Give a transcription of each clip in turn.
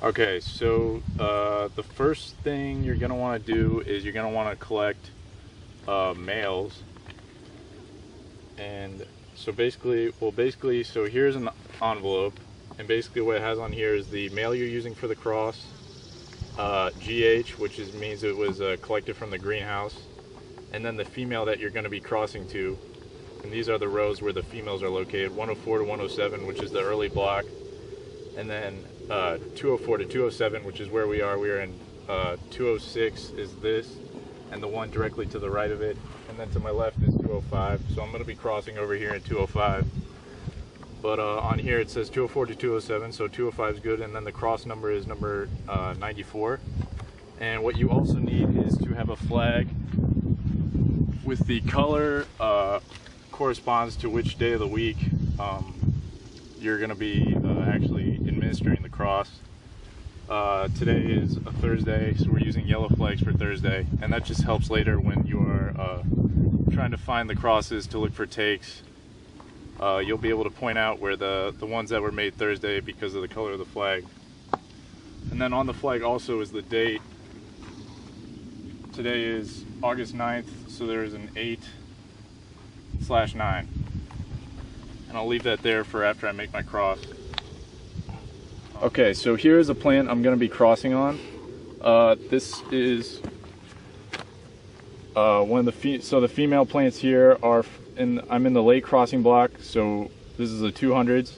Okay, so the first thing you're gonna want to do is you're gonna want to collect males. And so basically, so here's an envelope, and basically what it has on here is the male you're using for the cross, GH, which means it was collected from the greenhouse, and then the female that you're going to be crossing to. And these are the rows where the females are located, 104 to 107, which is the early block, and then 204 to 207, which is where we are. We are in 206 is this, and the one directly to the right of it, and then to my left is 205. So I'm going to be crossing over here in 205. But on here it says 204 to 207, so 205 is good, and then the cross number is number 94. And what you also need is to have a flag with the color corresponds to which day of the week you're going to be actually administering the cross. Today is a Thursday, so we're using yellow flags for Thursday, and that just helps later when you're trying to find the crosses to look for takes. You'll be able to point out where the ones that were made Thursday because of the color of the flag. And then on the flag also is the date. Today is August 9th, so there is an 8/9. And I'll leave that there for after I make my cross. Okay, so here is a plant I'm going to be crossing on. This is one of the the female plants here are I'm in the late crossing block, so this is the 200s.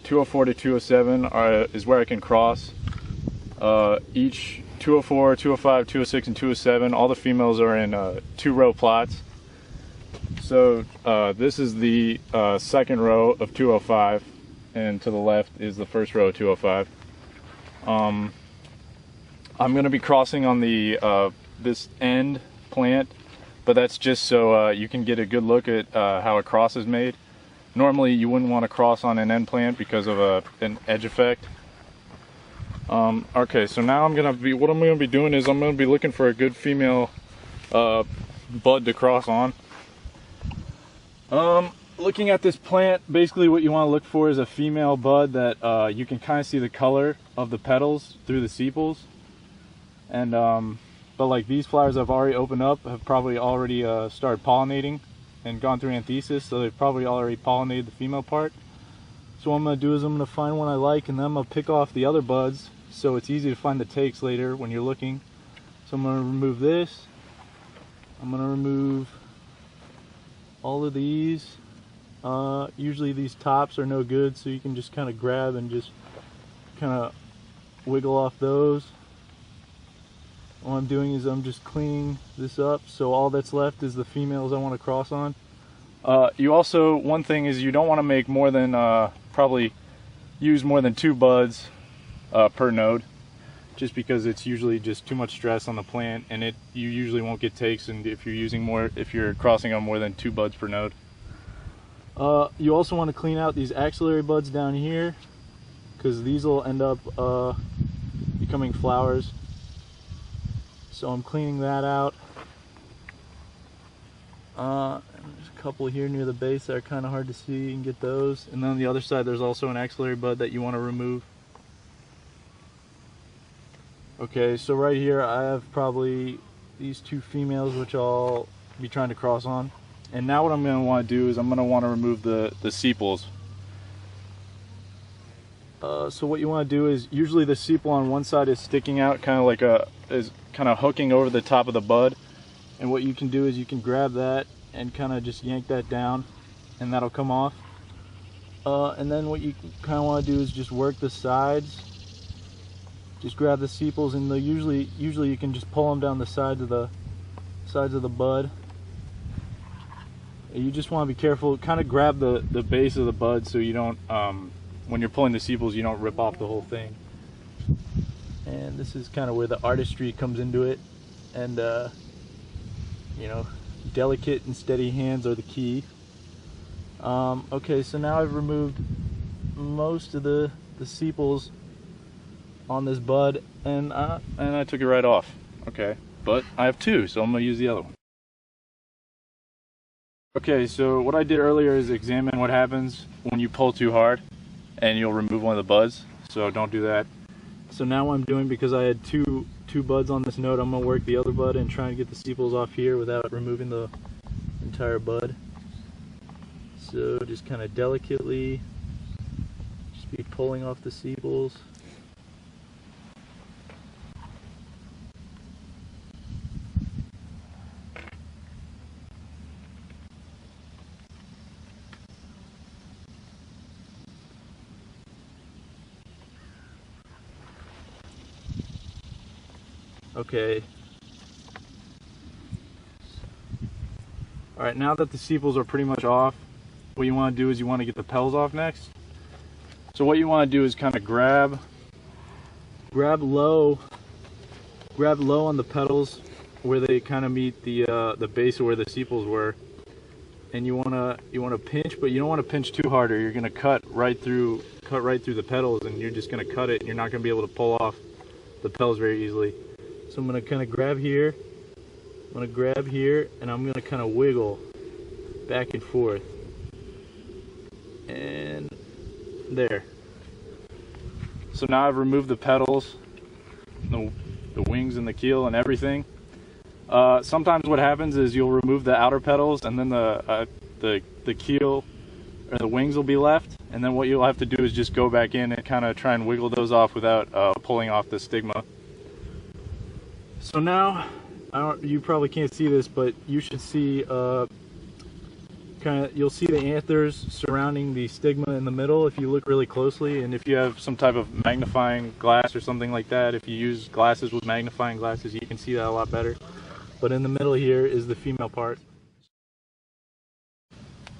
204 to 207 is where I can cross. Each 204, 205, 206, and 207, all the females are in 2-row plots. So this is the second row of 205, and to the left is the first row of 205. I'm going to be crossing on the this end plant, but that's just so you can get a good look at how a cross is made. Normally you wouldn't want to cross on an end plant because of an edge effect. Okay, so now what I'm going to be doing is I'm going to be looking for a good female bud to cross on. Looking at this plant, basically what you want to look for is a female bud that you can kind of see the color of the petals through the sepals. And but like these flowers I've already opened up have probably already started pollinating and gone through anthesis, so they've probably already pollinated the female part. So what I'm going to do is I'm going to find one I like, and then I'm going to pick off the other buds so it's easy to find the takes later when you're looking. So I'm going to remove this. I'm going to remove all of these. Usually these tops are no good, so you can just kind of grab and just kind of wiggle off those. All I'm doing is I'm just cleaning this up, so all that's left is the females I want to cross on. One thing is you don't want to make more than probably use more than 2 buds per node, just because it's usually just too much stress on the plant, and you usually won't get takes, and if you're crossing on more than 2 buds per node. You also want to clean out these axillary buds down here, because these will end up becoming flowers. So I'm cleaning that out. There's a couple here near the base that are kind of hard to see. You can get those. And then on the other side there's also an axillary bud that you want to remove. Okay, so right here I have probably these 2 females which I'll be trying to cross on. And now what I'm going to want to do is I'm going to want to remove the sepals. So what you want to do is, usually the sepal on one side is sticking out, kind of like is kind of hooking over the top of the bud. And what you can do is you can grab that and kind of just yank that down, and that'll come off. And then what you kind of want to do is just work the sides. Just grab the sepals, and usually you can just pull them down the sides of the bud. You just want to be careful. Kind of grab the base of the bud so you don't, when you're pulling the sepals, you don't rip off the whole thing. And this is kind of where the artistry comes into it, and you know, delicate and steady hands are the key. Okay, so now I've removed most of the sepals on this bud, and I took it right off. Okay, but I have 2, so I'm gonna use the other one. Okay, so what I did earlier is examine what happens when you pull too hard, and you'll remove one of the buds. So don't do that. So now what I'm doing, because I had two buds on this node, I'm going to work the other bud and try and get the sepals off here without removing the entire bud. So just kind of delicately just be pulling off the sepals. Okay. Alright, now that the sepals are pretty much off, what you want to do is you want to get the petals off next. So what you want to do is kind of grab low on the petals where they kind of meet the base of where the sepals were, and you want to pinch, but you don't want to pinch too hard or you're going to cut right through the petals, and you're just going to cut it and you're not going to be able to pull off the petals very easily. So I'm going to kind of grab here, and I'm going to kind of wiggle back and forth. And there. So now I've removed the petals, the wings and the keel and everything. Sometimes what happens is you'll remove the outer petals, and then the keel or the wings will be left. And then what you'll have to do is just go back in and kind of try and wiggle those off without pulling off the stigma. So now, you probably can't see this, but you should see you'll see the anthers surrounding the stigma in the middle if you look really closely, and if you have some type of magnifying glass or something like that, if you use glasses with magnifying glasses, you can see that a lot better. But in the middle here is the female part.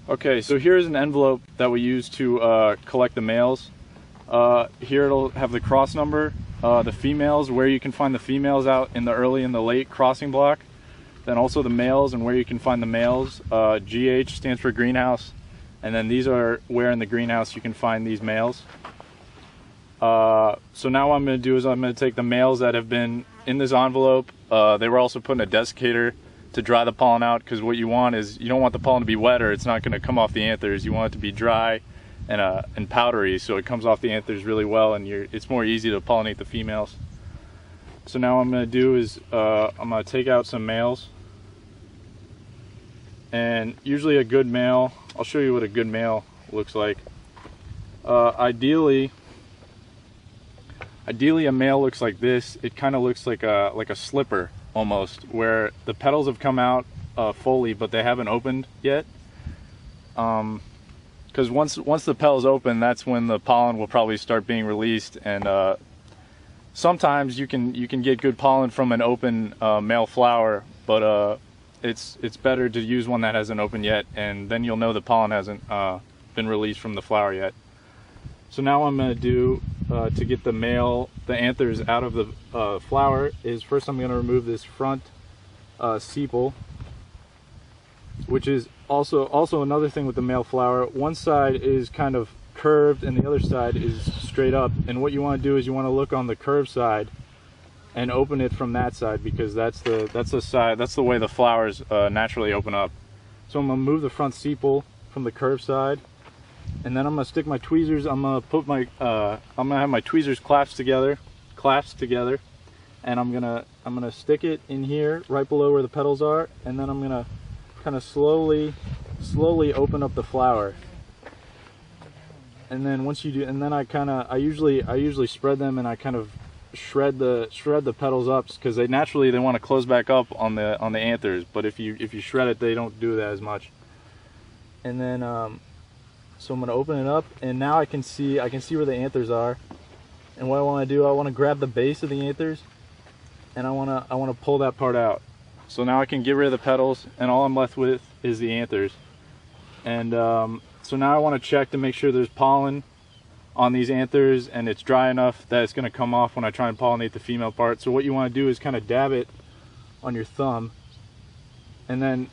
Okay, so here's an envelope that we use to collect the males. Here it'll have the cross number, the females, where you can find the females out in the early and the late crossing block, then also the males and where you can find the males. GH stands for greenhouse, and then these are where in the greenhouse you can find these males. So now what I'm going to do is I'm going to take the males that have been in this envelope. They were also put in a desiccator to dry the pollen out, because what you want is, you don't want the pollen to be wet or it's not going to come off the anthers. You want it to be dry and powdery, so it comes off the anthers really well, and it's more easy to pollinate the females. So now what I'm going to do is I'm going to take out some males, and usually a good male, I'll show you what a good male looks like. Ideally a male looks like this. It kind of looks like a slipper almost, where the petals have come out fully but they haven't opened yet. Because once the petals open, that's when the pollen will probably start being released, and sometimes you can get good pollen from an open male flower, but it's better to use one that hasn't opened yet, and then you'll know the pollen hasn't been released from the flower yet. So now what I'm going to do to get the anthers out of the flower is, first I'm going to remove this front sepal, which is also another thing with the male flower. One side is kind of curved and the other side is straight up, and what you want to do is you want to look on the curved side and open it from that side, because that's the way the flowers naturally open up. So I'm going to move the front sepal from the curved side, and then I'm going to stick my tweezers. I'm going to have my tweezers clasped together, and I'm going to stick it in here right below where the petals are, and then I'm going to kind of slowly open up the flower. And then once you do, and then I usually spread them, and I kind of shred the petals up, because they want to close back up on the anthers, but if you shred it, they don't do that as much. And then so I'm going to open it up, and now I can see where the anthers are. And what I want to do, I want to grab the base of the anthers, and I want to pull that part out. So now I can get rid of the petals, and all I'm left with is the anthers. And so now I want to check to make sure there's pollen on these anthers and it's dry enough that it's going to come off when I try and pollinate the female part. So what you want to do is kind of dab it on your thumb, and then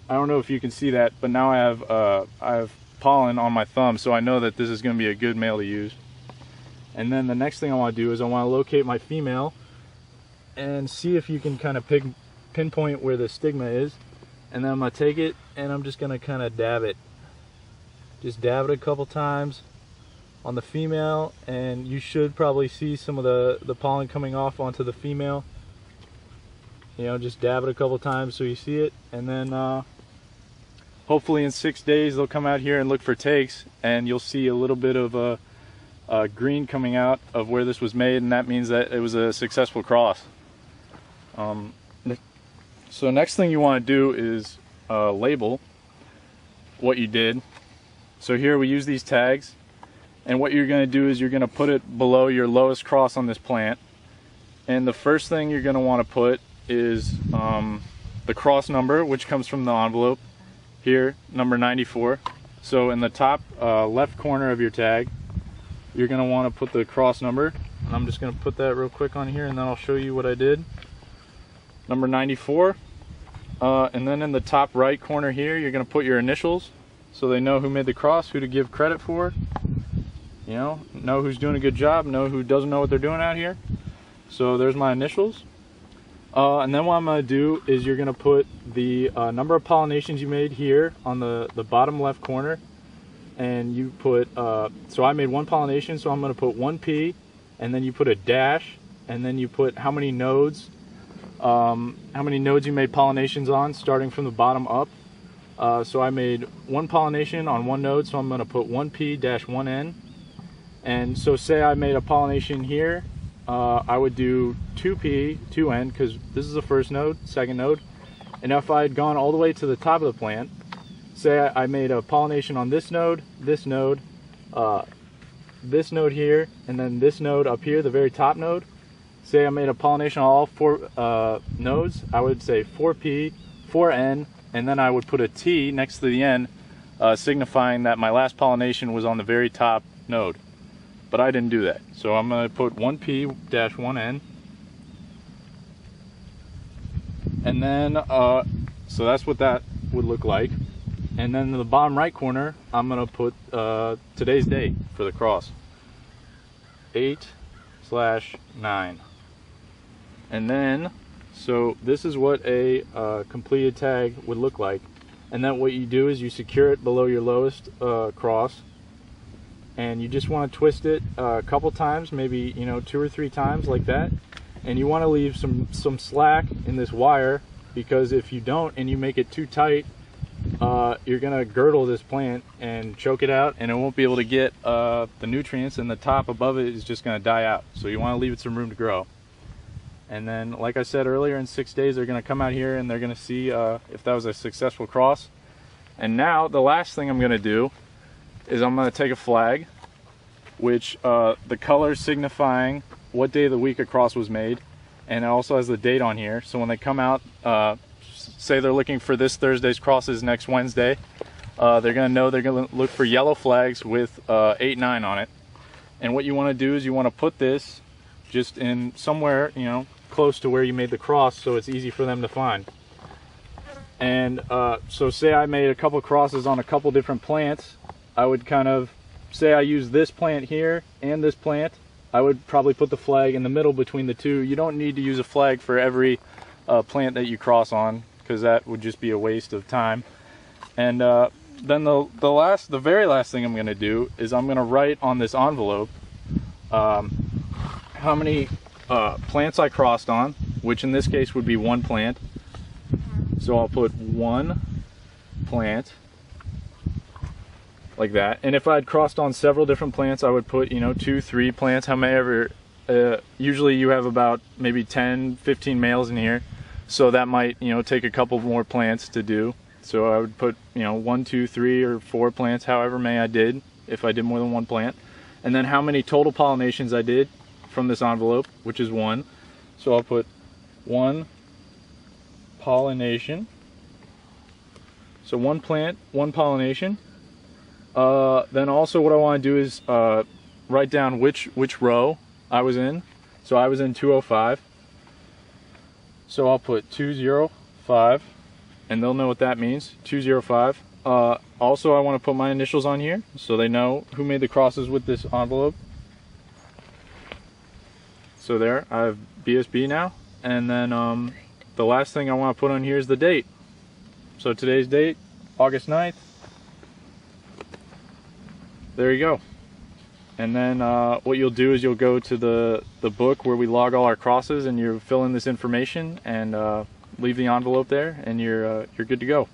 I don't know if you can see that, but now I have pollen on my thumb, so I know that this is going to be a good male to use. And then the next thing I want to do is I want to locate my female and see if you can kind of pinpoint where the stigma is, and then I'm going to take it and I'm just going to kind of dab it. Just dab it a couple times on the female, and you should probably see some of the pollen coming off onto the female. You know, just dab it a couple times so you see it, and then hopefully in 6 days they'll come out here and look for takes, and you'll see a little bit of a green coming out of where this was made, and that means that it was a successful cross. So next thing you want to do is label what you did. So here we use these tags, and what you're going to do is you're going to put it below your lowest cross on this plant, and the first thing you're going to want to put is the cross number, which comes from the envelope here, number 94. So in the top left corner of your tag, you're going to want to put the cross number, and I'm just going to put that real quick on here, and then I'll show you what I did. Number 94. And then in the top right corner here, you're going to put your initials, so they know who made the cross, who to give credit for, you know who's doing a good job, know who doesn't know what they're doing out here. So there's my initials. And then what I'm going to do is you're going to put the number of pollinations you made here on the bottom left corner, and you put, so I made 1 pollination, so I'm going to put 1P, and then you put a dash, and then you put how many nodes you made pollinations on, starting from the bottom up. So I made 1 pollination on 1 node, so I'm going to put 1P-1N. And so say I made a pollination here, I would do 2P, 2N, because this is the first node, second node. And if I had gone all the way to the top of the plant, say I made a pollination on this node here, and then this node up here, the very top node. Say I made a pollination on all 4 nodes, I would say 4P, 4N, and then I would put a T next to the N, signifying that my last pollination was on the very top node. But I didn't do that, so I'm going to put 1P-1N. And then, so that's what that would look like. And then in the bottom right corner, I'm going to put today's date for the cross. 8/9. And then, so this is what a completed tag would look like. And then what you do is you secure it below your lowest cross, and you just want to twist it a couple times, maybe 2 or 3 times like that. And you want to leave some slack in this wire, because if you don't and you make it too tight, you're gonna girdle this plant and choke it out, and it won't be able to get the nutrients, and the top above it is just gonna die out. So you want to leave it some room to grow. And then, like I said earlier, in 6 days they're gonna come out here and they're gonna see if that was a successful cross. And now the last thing I'm gonna do is I'm gonna take a flag, which the color signifying what day of the week a cross was made, and it also has the date on here. So when they come out, say they're looking for this Thursday's crosses next Wednesday, they're going to know they're going to look for yellow flags with 8/9 on it. And what you want to do is you want to put this just in somewhere, close to where you made the cross, so it's easy for them to find. And so say I made a couple crosses on a couple different plants, I would kind of, say I use this plant here and this plant, I would probably put the flag in the middle between the two. You don't need to use a flag for every plant that you cross on, because that would just be a waste of time. And then the very last thing I'm going to do is I'm going to write on this envelope how many plants I crossed on, which in this case would be 1 plant. So I'll put 1 plant like that. And if I had crossed on several different plants, I would put 2, 3 plants, however. Usually you have about maybe 10, 15 males in here, so that might take a couple more plants to do. So I would put 1, 2, 3, or 4 plants, however many I did, if I did more than 1 plant. And then how many total pollinations I did from this envelope, which is 1. So I'll put 1 pollination. So 1 plant, 1 pollination. Then also what I want to do is write down which row I was in. So I was in 205. So I'll put 205, and they'll know what that means, 205. Also I want to put my initials on here so they know who made the crosses with this envelope. So there, I have BSB now. And then the last thing I want to put on here is the date. So today's date, August 9th. There you go. And then what you'll do is you'll go to the book where we log all our crosses, and you fill in this information and leave the envelope there, and you're good to go.